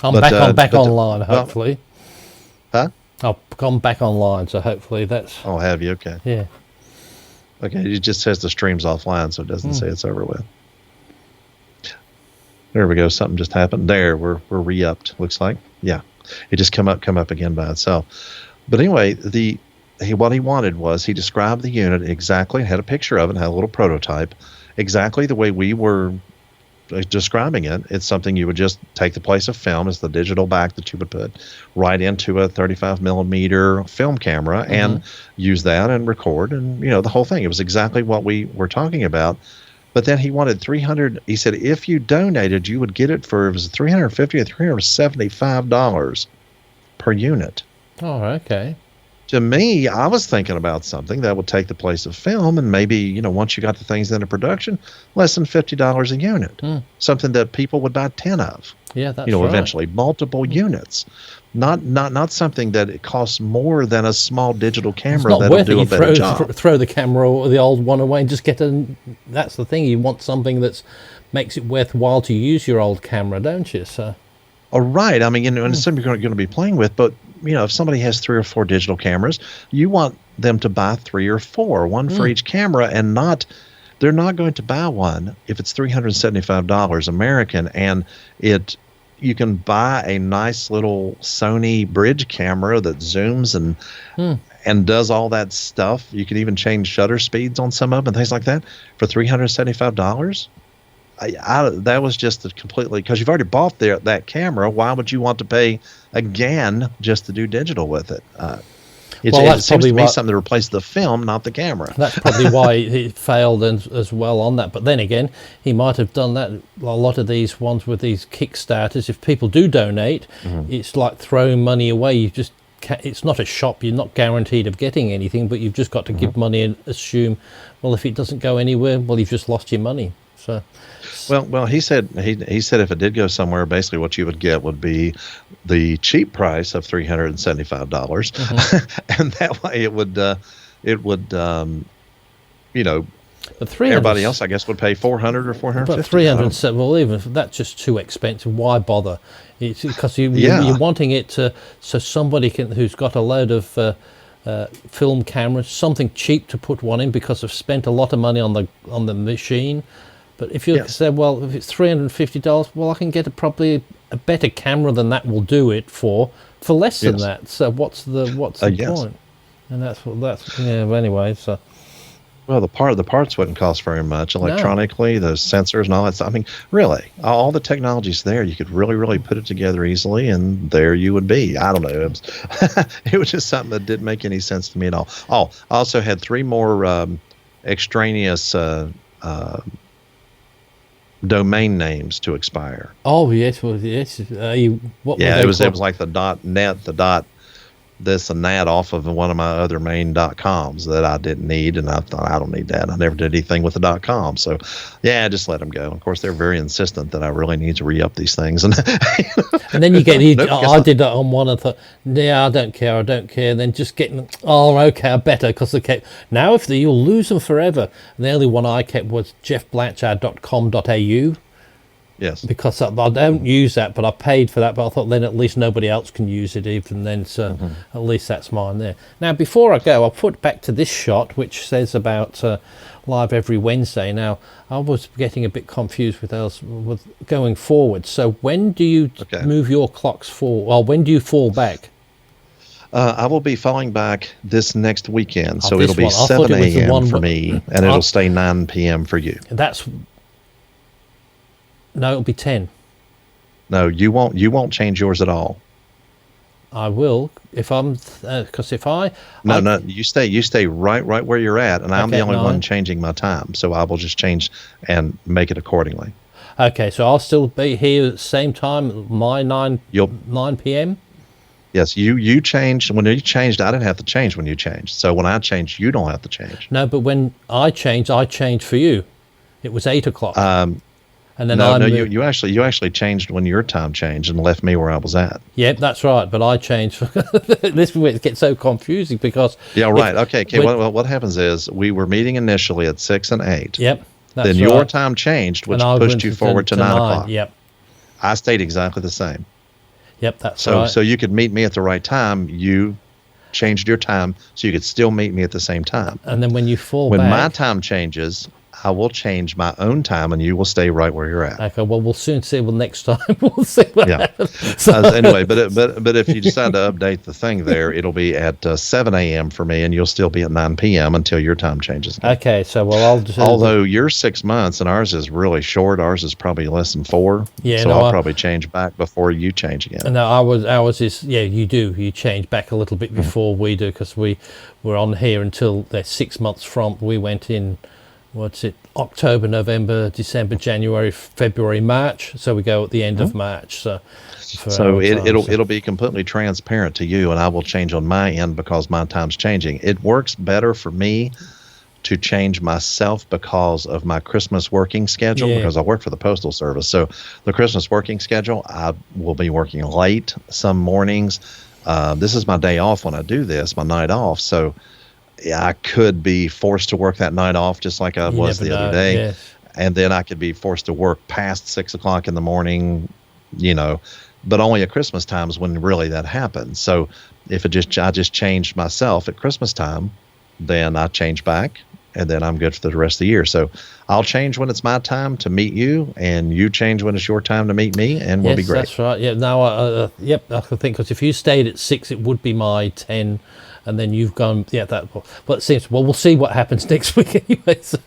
I'm back online, hopefully. Huh? I've gone back online, so hopefully that's... Oh, have you? Okay. Yeah. Okay, it just says the stream's offline, so it doesn't say it's over with. There we go. Something just happened. There, we're re-upped, looks like. Yeah. It just come up again by itself. But anyway, what he wanted was, he described the unit exactly, had a picture of it, had a little prototype, exactly the way we were describing it. It's something you would just take the place of film as the digital back that you would put right into a 35 millimeter film camera and use that and record and, the whole thing. It was exactly what we were talking about. But then he wanted 300. He said, if you donated, you would get it for, it was $350 or $375 per unit. Oh, okay. To me, I was thinking about something that would take the place of film, and maybe, once you got the things into production, less than $50 a unit. Something that people would buy 10 of. Yeah, that's right. Eventually, multiple units. Not something that it costs more than a small digital camera that'll do a better job. Throw the camera or the old one away and just get that's the thing. You want something that makes it worthwhile to use your old camera, don't you? So. All right. I mean, and it's something you're going to be playing with, but if somebody has 3 or 4 digital cameras, you want them to buy 3 or 4, one for each camera, and they're not going to buy one if it's $375 American, and you can buy a nice little Sony bridge camera that zooms and does all that stuff. You can even change shutter speeds on some of them and things like that for $375. That was just completely, because you've already bought that camera. Why would you want to pay again just to do digital with it? It seems to be something to replace the film, not the camera. That's probably why he failed as well on that. But then again, he might have done that. A lot of these ones with these Kickstarters, if people do donate, it's like throwing money away. It's not a shop. You're not guaranteed of getting anything, but you've just got to give money and assume, well, if it doesn't go anywhere, well, you've just lost your money. So. Well, he said if it did go somewhere, basically what you would get would be the cheap price of $375, and that way everybody else, I guess, would pay $400 or $450. But 307, well, even if that's just too expensive, why bother? It's because you're wanting it so somebody who's got a load of film cameras, something cheap to put one in because they've spent a lot of money on the machine. But if you say, well, if it's $350, well, I can get probably a better camera than that will do it for less than that. So what's the point? And anyway. So. Well, the parts wouldn't cost very much electronically. No. Those sensors and all that stuff. I mean, really, all the technology's there. You could really, really put it together easily, and there you would be. I don't know. It was just something that didn't make any sense to me at all. Oh, I also had 3 more extraneous. Domain names to expire. Oh yes, well yes. It was like the .net, the this and that off of one of my other main .coms that I didn't need, and I thought, I don't need that. I never did anything with the .com, so I just let them go. Of course, they're very insistent that I really need to re-up these things, and and then you get. I did that on one. I thought, I don't care. And then just getting, okay, I better, because now you'll lose them forever. And the only one I kept was geoffblanchard.com.au. Yes. Because I don't use that, but I paid for that. But I thought then at least nobody else can use it even then. So at least that's mine there. Now, before I go, I'll put back to this shot, which says about live every Wednesday. Now, I was getting a bit confused with going forward. So when do you move your clocks forward? Well, when do you fall back? I will be falling back this next weekend. So it'll be 7 a.m. for me, and it'll stay 9 p.m. for you. No, it'll be 10. No, you won't change yours at all. I will if I'm because if I no you stay right where you're at, and I'm the only one changing my time, so I will just change and make it accordingly. Okay, so I'll still be here at the same time, my 9 p.m. Yes, you changed when you changed. I didn't have to change when you changed. So when I changed, you don't have to change. No, but when I changed for you. It was 8 o'clock. And then you actually changed when your time changed and left me where I was at. Yep, that's right. But I changed. This is where it gets so confusing because. Yeah, right. Okay. What happens is we were meeting initially at 6 and 8. Yep. Then your time changed, which pushed you forward to 9 o'clock. Yep. I stayed exactly the same. Yep, that's So right. so you could meet me at the right time. You changed your time so you could still meet me at the same time. And then when you fall When back, my time changes, I will change my own time, and you will stay right where you're at. okay, well, we'll soon see. Well, next time we'll see what Yeah. happens. So, Anyway, but if you decide to update the thing there, it'll be at 7 a.m. for me, and you'll still be at 9 p.m. until your time changes again. okay, so well, I'll just Although you're 6 months and ours is really short, ours is probably less than 4. Yeah, so no, I'll probably change back before you change again. no, ours is you change back a little bit before we do, because we're on here until they're 6 months from. We went in, what's it, October, November, December, January, February, March. So we go at the end of March. So it'll be completely transparent to you, and I will change on my end because my time's changing. It works better for me to change myself because of my Christmas working schedule, because I work for the Postal Service. So the Christmas working schedule, I will be working late some mornings. This is my day off when I do this, my night off. So yeah, I could be forced to work that night off just like I was the other day. Yes. And then I could be forced to work past 6 o'clock in the morning, but only at Christmas times when really that happens. So if I just changed myself at Christmas time, then I change back, and then I'm good for the rest of the year. So I'll change when it's my time to meet you, and you change when it's your time to meet me, and we'll be great. That's right. Yeah. Now, yep. I can think, because if you stayed at 6, it would be my 10, and then you've gone. Yeah. Well, it seems. Well, we'll see what happens next week, anyway. So.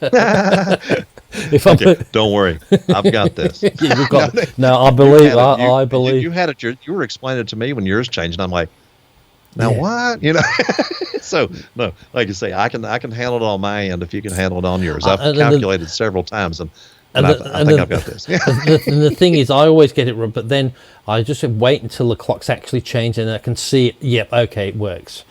If Okay, don't worry, I've got this. Yeah, we've got. No, I believe. I believe you had it. You were explaining it to me when yours changed, and I'm like, now what? So no, like you say, I can handle it on my end if you can handle it on yours. I've calculated several times, and I think I've got this. And the thing is, I always get it wrong, but then I just wait until the clock's actually changed and I can see it. Yep, okay, it works.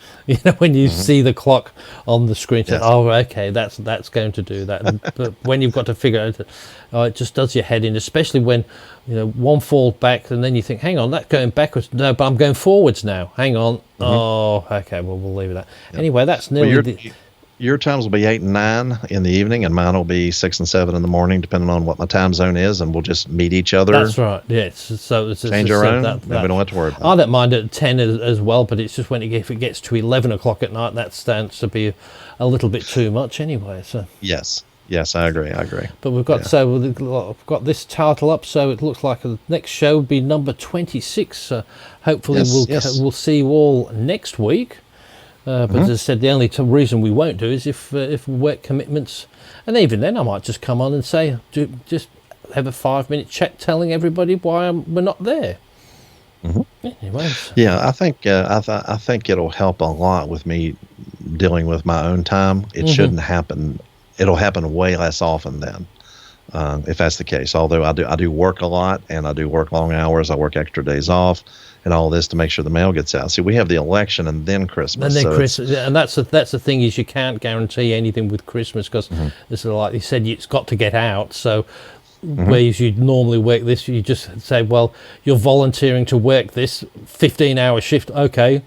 When you see the clock on the screen, Yes. oh, okay, that's going to do that. But when you've got to figure out, it just does your head in, especially when one falls back and then you think, hang on, that's going backwards. No, but I'm going forwards now. Hang on. Oh, okay, well, we'll leave it at that. Yep. Anyway, that's nearly. Your times will be 8 and 9 in the evening, and mine will be 6 and 7 in the morning, depending on what my time zone is, and we'll just meet each other. That's right. Yes. So change our own. Then we don't have to worry about it. I don't mind at 10 as well, but it's just if it gets to 11 o'clock at night, that stands to be a little bit too much anyway. So yes, I agree. But we've got we've got this title up, so it looks like the next show will be number 26. So hopefully we'll see you all next week. But as I said, the only reason we won't do is if work commitments, and even then I might just come on and say, just have a 5-minute chat telling everybody why we're not there. Anyways. Yeah, I think I think it'll help a lot with me dealing with my own time. It shouldn't happen. It'll happen way less often then, if that's the case. Although I do work a lot, and I do work long hours. I work extra days off, and all this to make sure the mail gets out. See, we have the election and then Christmas. And then Christmas, and that's the thing, is you can't guarantee anything with Christmas, because it's like you said, it's got to get out. So whereas you'd normally work this, you just say, well, you're volunteering to work this 15-hour shift. Okay.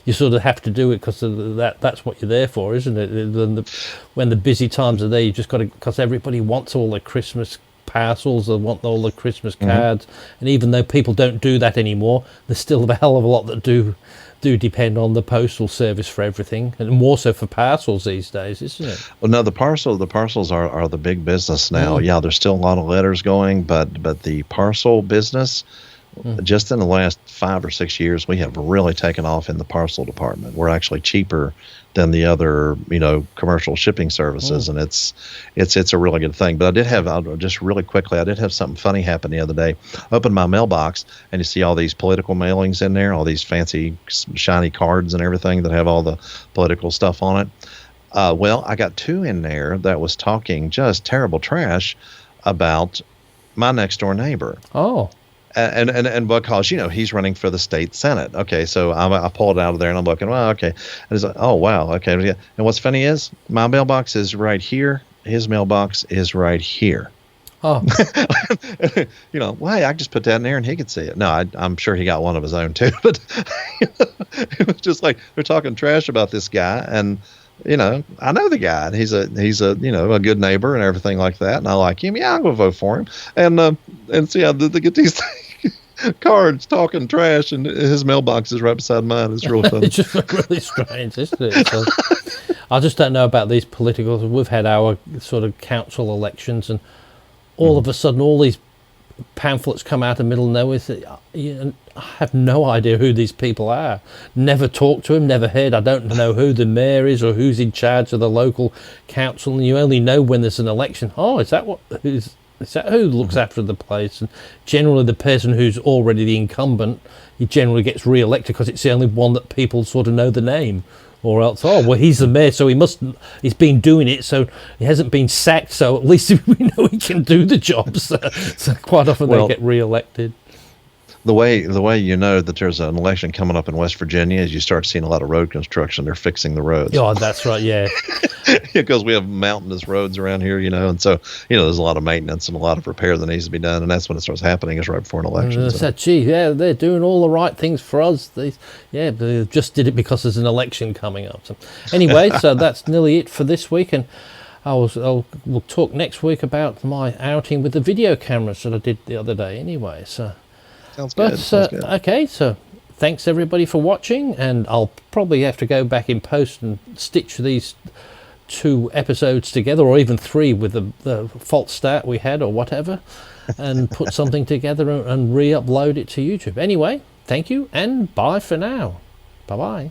You sort of have to do it because that's what you're there for, isn't it? When the busy times are there, you just got to, because everybody wants all their Christmas parcels, they want all the Christmas cards, and even though people don't do that anymore, there's still a hell of a lot that do depend on the postal service for everything, and more so for parcels these days, isn't it? Well, no, the parcels are the big business now. Yeah, there's still a lot of letters going, but the parcel business, just in the last 5 or 6 years, we have really taken off in the parcel department. We're actually cheaper than the other, commercial shipping services, and it's a really good thing. But I did have, just really quickly, I did have something funny happen the other day. Opened my mailbox, and you see all these political mailings in there, all these fancy shiny cards and everything that have all the political stuff on it. Well, I got 2 in there that was talking just terrible trash about my next door neighbor. Oh. And because, he's running for the state Senate. Okay, so I pulled it out of there, and I'm looking, well, okay. And it's like, oh, wow, okay. And what's funny is my mailbox is right here. His mailbox is right here. Oh. Well, hey, I just put that in there and he could see it. No, I'm sure he got one of his own too. But it was just like they're talking trash about this guy, and I know the guy, and he's a a good neighbor and everything like that, and I like him. Yeah, I'm gonna vote for him. And see how they get these things. cards talking trash, and his mailbox is right beside mine. It's real funny. It's just really strange, isn't it? So, I just don't know about these politicals. We've had our sort of council elections, and all of a sudden, all these pamphlets come out of the middle of nowhere. I have no idea who these people are. Never talked to him, never heard. I don't know who the mayor is or who's in charge of the local council. And you only know when there's an election. Oh, is that who looks after the place? And generally, the person who's already the incumbent, he generally gets re-elected because it's the only one that people sort of know the name. Or else, oh, well, he's the mayor, so he's been doing it, so he hasn't been sacked, so at least we know he can do the job. So quite often they get re-elected. The way you know that there's an election coming up in West Virginia is you start seeing a lot of road construction. They're fixing the roads. Oh, that's right, yeah. Because we have mountainous roads around here, and so, there's a lot of maintenance and a lot of repair that needs to be done, and that's when it starts happening, is right before an election. Gee, yeah, they're doing all the right things for us. They just did it because there's an election coming up. So, anyway, so that's nearly it for this week, and we'll talk next week about my outing with the video cameras that I did the other day anyway, so... Sounds good. Okay, so thanks everybody for watching, and I'll probably have to go back in post and stitch these 2 episodes together, or even 3 with the false start we had or whatever, and put something together and re-upload it to YouTube. Anyway, thank you, and bye for now. Bye-bye.